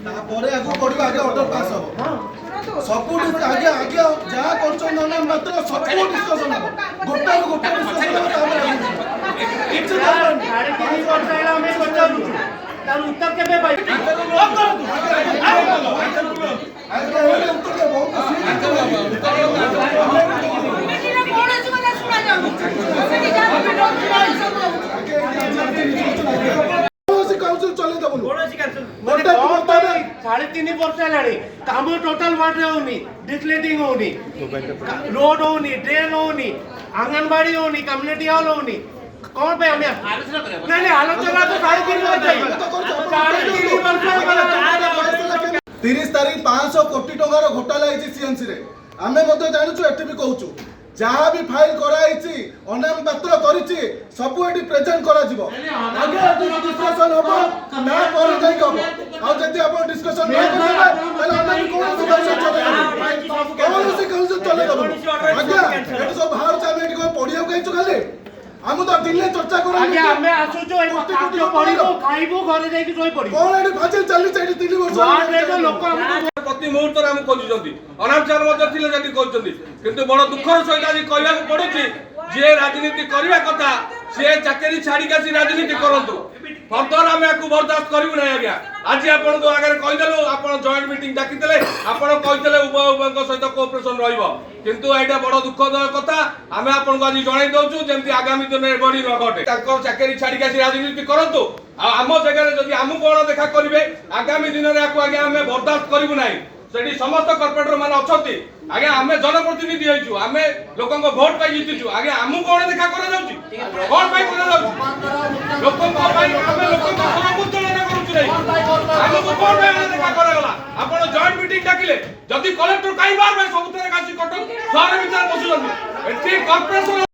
तापर आगु पड़ो आगे ऑर्डर पास हो सब आगे आगे जहाँ कर मात्र सब डिस्कशन हो गोटे डिस्कसन उत्तर केबे पाई काउंसिल चले दबनु 3.5 वर्ष है काम टोटाल वार्ड होनी डिस्लेटिंग होनी रोड होनी ड्रेन होनी आंगनबाड़ी होनी कम्युनिटी हॉल होनी कौन पे हमें नहीं आलोचना तो 30 तारीख 500 कोटी टंकार घोटाला है सीएमसी रे आमे मते जानछु एठी भी कहूछु जहाँ भी फाइल कराई अनाम पात्र करिछि सब एठी प्रेजेंट करा जिवो आगे डिस्कशन होबो ना पर जाई होबो आ जति अपन डिस्कशन ना करबे ताले आमे कोन से काउंसिल चले दबो आगे एठी सब बाहर चामे एठी को पढिया कहछु खाली हम तो दिल्ली चर्चा करू आगे हमें आसु जो पाठ पढिबो खाइबो घरे जाई सोई पडिबो कोन एठी फाजिल चली चाहि 3 वर्ष वार्ड रे जो लोक प्रति मुहूर्त हम खोजुଛନ୍ତି अनाचार मध्य थिले जति कहउଛନ୍ତି किंतु बड़ दुखर सहित आज कहया पड़ुछि जे राजनीति करिया कथा से चाकरी छाड़ी कासी राजनीति करंतु फर्दर हम याकू बर्दाश्त करिउ नै आज्ञा आज आपण को आगे कहिदेलु आपण जॉइंट मीटिंग डाकितले आपण कहितले उभय उभयक सहित कोऑपरेशन रहइबो किंतु एटा बड़ दुखदायक कथा हम आपण को आज जणाई दउछु जेंति आगामी दिन एबडी न घटे ताको चाकरी छाड़ी कासी राजनीति करंतु आम जगह जदि आमु कोन देखा करिवे आगामी दिन रे याकू आगे हम बर्दाश्त करिउ नै सेठी समस्त कॉर्पोरेटर मान अछंती आगे आमे जनप्रतिनिधि होइछु आमे लोकन को वोट पाई जितिछु आगे आमु कोन देखा करा जाउची कोन पाई करा जाउची लोकन को पाई आमे लोकन को समर्थन करूछु नै आमु को कोन पाई देखा करा गला आपण जॉइंट मीटिंग डाकिले जदि कलेक्टर काई बार में सबुतरे कासी कटक शहर विचार बसुलंदी एठी कॉर्पोरेशन